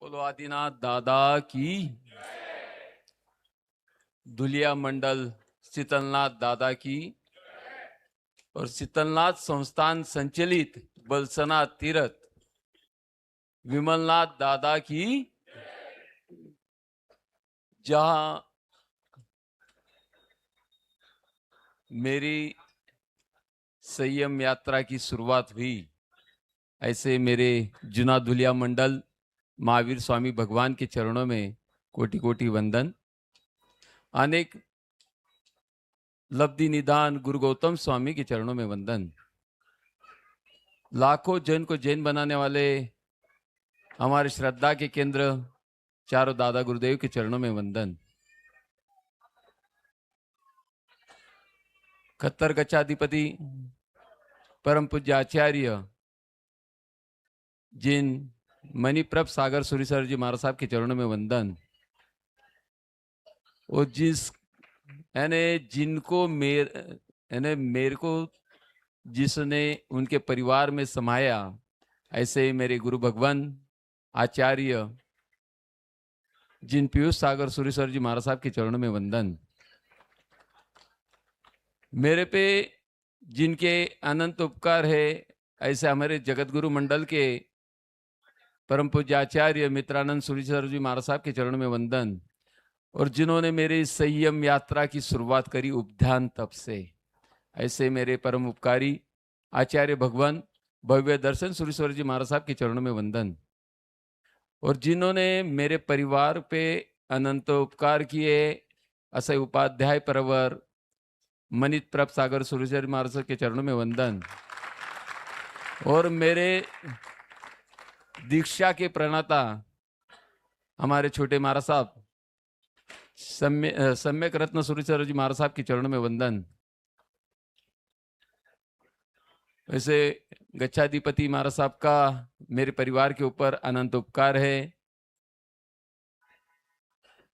बोलो आदिनाथ दादा की। दुलिया मंडल शीतलनाथ दादा की और शीतलनाथ संस्थान संचालित बलसना तीर्थ विमलनाथ दादा की। जहां मेरी संयम यात्रा की शुरुआत हुई, ऐसे मेरे जुना दुलिया मंडल महावीर स्वामी भगवान के चरणों में कोटि कोटि वंदन। अनेक लब्धि निदान गुरु गौतम स्वामी के चरणों में वंदन। लाखों जैन को जैन बनाने वाले हमारे श्रद्धा के केंद्र चारों दादा गुरुदेव के चरणों में वंदन। खत्तर गच्छाधिपति परम पूज्य आचार्य जिन मणिप्रभ सागर सुरीसर जी महाराज साहब के चरणों में वंदन। और जिनको मेरे को जिसने उनके परिवार में समाया, ऐसे ही मेरे गुरु भगवान आचार्य जिन पीयूष सागर सुरीसर जी महाराज साहब के चरणों में वंदन। मेरे पे जिनके अनंत उपकार है, ऐसे हमारे जगत गुरु मंडल के परम पूज्य आचार्य मित्रानंद सुरीसर जी महाराज साहब के चरणों में वंदन। और जिन्होंने मेरी संयम यात्रा की शुरुआत करी उपध्यान तप से, ऐसे मेरे परम उपकारी आचार्य भगवान भव्य दर्शन सुरेश्वर जी महाराज साहब के चरणों में वंदन। और जिन्होंने मेरे परिवार पे अनंत उपकार किए, असय उपाध्याय परवर मनित प्रभ सागर सुरेश्वर महाराज साहब के चरणों में वंदन। और मेरे दीक्षा के प्रणेता हमारे छोटे महाराज साहब सम्यक रत्न सुरेश्वर जी महाराज साहब के चरणों में वंदन। वैसे गच्छाधिपति महाराज साहब का मेरे परिवार के ऊपर अनंत उपकार है।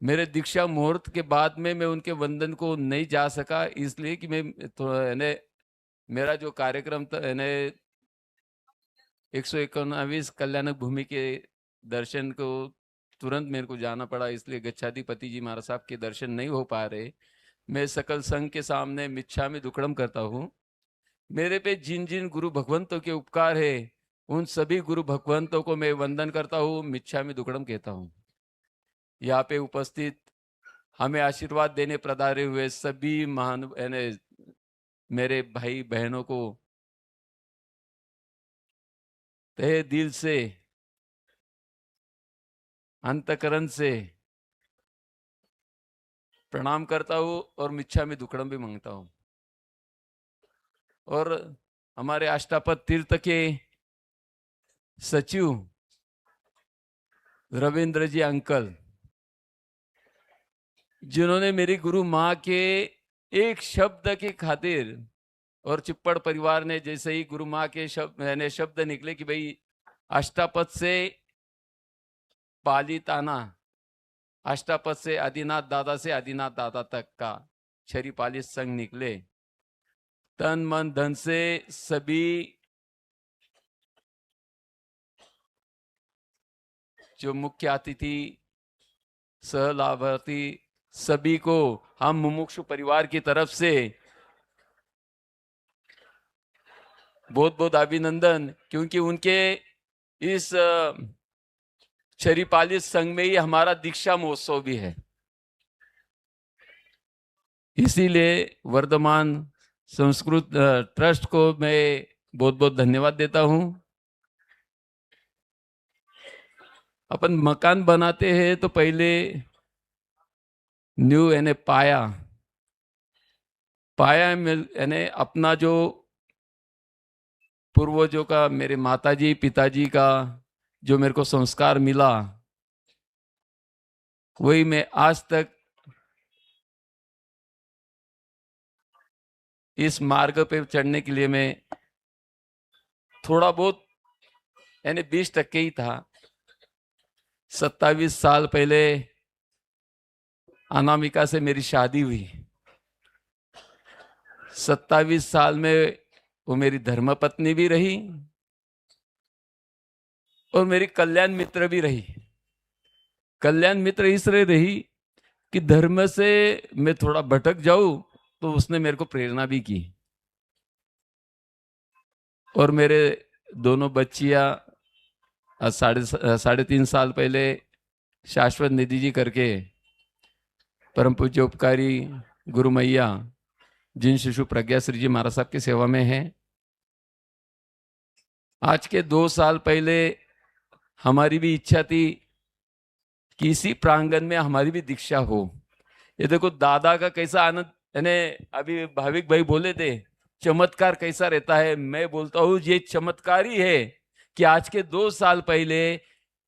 मेरे दीक्षा मुहूर्त के बाद में मैं उनके वंदन को नहीं जा सका, इसलिए कि मैं मेरा जो कार्यक्रम था 191 कल्याण भूमि के दर्शन को तुरंत मेरे को जाना पड़ा, इसलिए गच्छाधिपति जी महाराज साहब के दर्शन नहीं हो पा रहे। मैं सकल संघ के सामने मिच्छामि दुक्कडम करता हूँ। मेरे पे जिन जिन गुरु भगवंतों के उपकार है, उन सभी गुरु भगवंतों को मैं वंदन करता हूँ, मिच्छामि दुक्कडम कहता हूँ। यहाँ पे उपस्थित हमें आशीर्वाद देने पधारे हुए सभी महान मेरे भाई बहनों को तहे दिल से अंतकरण से प्रणाम करता हूँ और मिच्छामि दुक्कडम भी मांगता हूँ। और हमारे अष्टापद तीर्थ के सचिव रविंद्र जी अंकल, जिन्होंने मेरी गुरु माँ के एक शब्द के खातिर, और चिप्पड़ परिवार ने जैसे ही गुरु माँ के शब्द निकले कि भाई अष्टापद से पाली ताना, अष्टापद से आदिनाथ दादा से आदिनाथ दादा तक का छरी पाली संघ निकले, तन मन धन से सभी जो मुख्य अतिथि सहलाभार्थी सभी को हम मुमुक्षु परिवार की तरफ से बहुत बहुत अभिनंदन, क्योंकि उनके इस छरीपाली संघ में ही हमारा दीक्षा महोत्सव भी है। इसीलिए वर्धमान संस्कृत ट्रस्ट को मैं बहुत बहुत धन्यवाद देता हूं। अपन मकान बनाते हैं तो पहले न्यू पाया में अपना जो पूर्वजों का, मेरे माताजी पिताजी का जो मेरे को संस्कार मिला, वही मैं आज तक इस मार्ग पे चढ़ने के लिए मैं थोड़ा बहुत 20% ही था। 27 साल पहले अनामिका से मेरी शादी हुई। 27 साल में वो मेरी धर्मपत्नी भी रही और मेरी कल्याण मित्र भी रही। कल्याण मित्र इसलिए रही कि धर्म से मैं थोड़ा भटक जाऊं तो उसने मेरे को प्रेरणा भी की। और मेरे दोनों बच्चियां साढ़े 3 साल पहले शाश्वत निधि जी करके परम पूज्य उपकारी गुरु मैया जिन शिशु प्रज्ञा श्री जी महाराज साहब की सेवा में है। आज के 2 साल पहले हमारी भी इच्छा थी कि इसी प्रांगण में हमारी भी दीक्षा हो। ये देखो दादा का कैसा आनंद, यानी अभी भाविक भाई बोले थे चमत्कार कैसा रहता है। मैं बोलता हूँ ये चमत्कार ही है कि आज के 2 साल पहले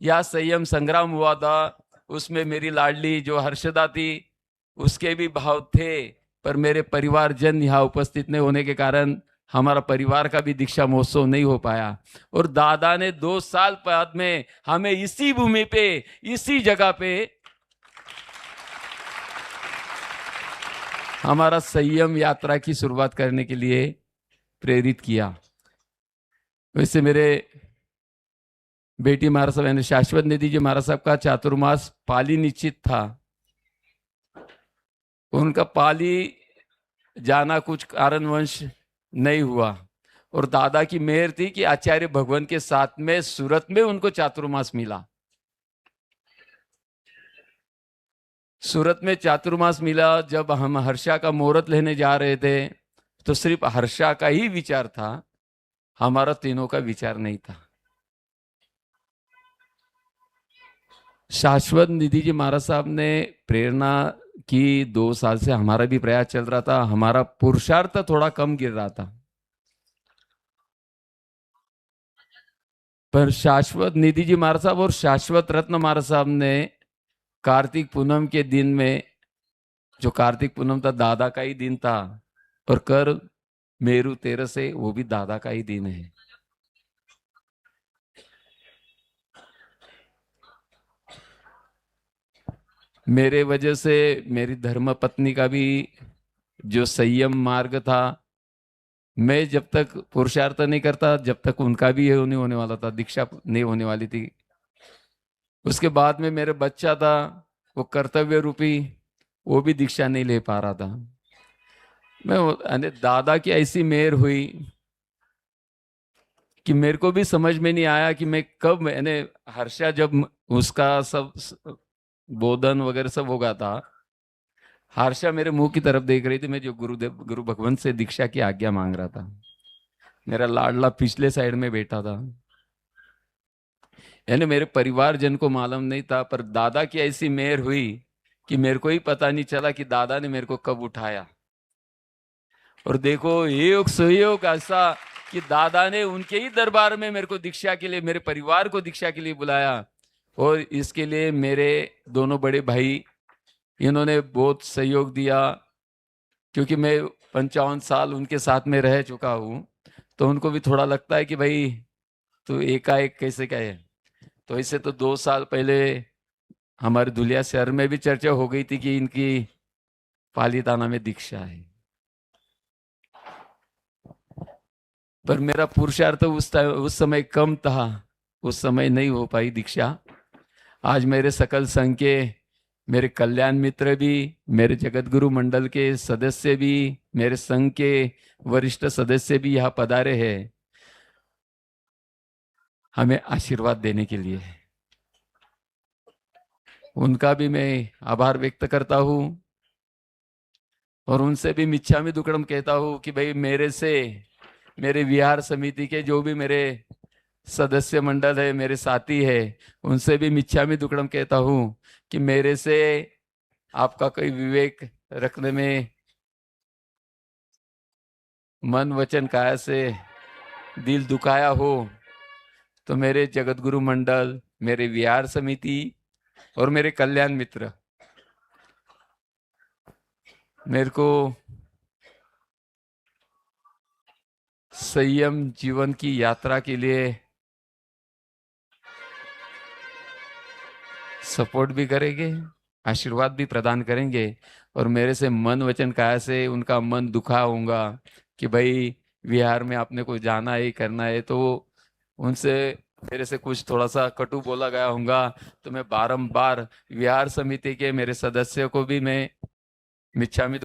यह संयम संग्राम हुआ था, उसमें मेरी लाडली जो हर्षदा थी उसके भी भाव थे, पर मेरे परिवारजन यहाँ उपस्थित नहीं होने के कारण हमारा परिवार का भी दीक्षा महोत्सव नहीं हो पाया। और दादा ने 2 साल बाद में हमें इसी भूमि पे, इसी जगह पे हमारा संयम यात्रा की शुरुआत करने के लिए प्रेरित किया। वैसे मेरे बेटी महाराज साहब यानी शाश्वत निधि जी महाराज साहब का चातुर्मास पाली निश्चित था। उनका पाली जाना कुछ कारणवश नहीं हुआ और दादा की मेहर थी कि आचार्य भगवान के साथ में सूरत में उनको चातुर्मास मिला। सूरत में चातुर्मास मिला। जब हम हर्षा का मुहूर्त लेने जा रहे थे तो सिर्फ हर्षा का ही विचार था, हमारा तीनों का विचार नहीं था। शाश्वत निधि जी महाराज साहब ने प्रेरणा की। 2 साल से हमारा भी प्रयास चल रहा था, हमारा पुरुषार्थ थोड़ा कम गिर रहा था, पर शाश्वत निधि जी महाराज साहब और शाश्वत रत्न महाराज साहब ने कार्तिक पूनम के दिन में, जो कार्तिक पूनम था दादा का ही दिन था, और कर मेरू 13 से वो भी दादा का ही दिन है। मेरे वजह से मेरी धर्म पत्नी का भी जो संयम मार्ग था, मैं जब तक पुरुषार्थ नहीं करता जब तक उनका भी ये नहीं होने वाला था, दीक्षा नहीं होने वाली थी। उसके बाद में मेरे बच्चा था, वो कर्तव्य रूपी, वो भी दीक्षा नहीं ले पा रहा था। मैं दादा की ऐसी मेहर हुई कि मेरे को भी समझ में नहीं आया कि मैं कब, मैंने हर्षा जब उसका सब बोधन वगैरह सब होगा था, हर्षा मेरे मुंह की तरफ देख रही थी, मैं जो गुरुदेव गुरु भगवान से दीक्षा की आज्ञा मांग रहा था। मेरा लाडला पिछले साइड में बैठा था, यानी मेरे परिवारजन को मालूम नहीं था, पर दादा की ऐसी मेहर हुई कि मेरे को ही पता नहीं चला कि दादा ने मेरे को कब उठाया। और देखो योग सहयोग ऐसा कि दादा ने उनके ही दरबार में मेरे को दीक्षा के लिए, मेरे परिवार को दीक्षा के लिए बुलाया। और इसके लिए मेरे दोनों बड़े भाई, इन्होंने बहुत सहयोग दिया, क्योंकि मैं 55 साल उनके साथ में रह चुका हूँ, तो उनको भी थोड़ा लगता है कि भाई तो एकाएक कैसे क्या है। तो ऐसे तो 2 साल पहले हमारे धुलिया शहर में भी चर्चा हो गई थी कि इनकी पालीताना में दीक्षा है, पर मेरा पुरुषार्थ उस समय कम था, उस समय नहीं हो पाई दीक्षा। आज मेरे सकल संघ के, मेरे कल्याण मित्र भी, मेरे जगत गुरु मंडल के सदस्य भी, मेरे संघ के वरिष्ठ सदस्य भी यहाँ पधारे हैं हमें आशीर्वाद देने के लिए। उनका भी मैं आभार व्यक्त करता हूँ और उनसे भी मिच्छामी दुक्कड़म कहता हूँ कि भाई मेरे से, मेरे विहार समिति के जो भी मेरे सदस्य मंडल है, मेरे साथी है, उनसे भी मिच्छामी दुक्कड़म कहता हूँ कि मेरे से आपका कोई विवेक रखने में, मन वचन काया से दिल दुखाया हो तो मेरे जगत गुरु मंडल, मेरे विहार समिति और मेरे कल्याण मित्र मेरे को संयम जीवन की यात्रा के लिए सपोर्ट भी करेंगे, आशीर्वाद भी प्रदान करेंगे। और मेरे से मन वचन काया से उनका मन दुखा होगा कि भाई विहार में आपने को जाना है, करना है, तो उनसे मेरे से कुछ थोड़ा सा कटु बोला गया होगा तो मैं बारंबार विहार समिति के मेरे सदस्यों को भी मैं मिच्छामी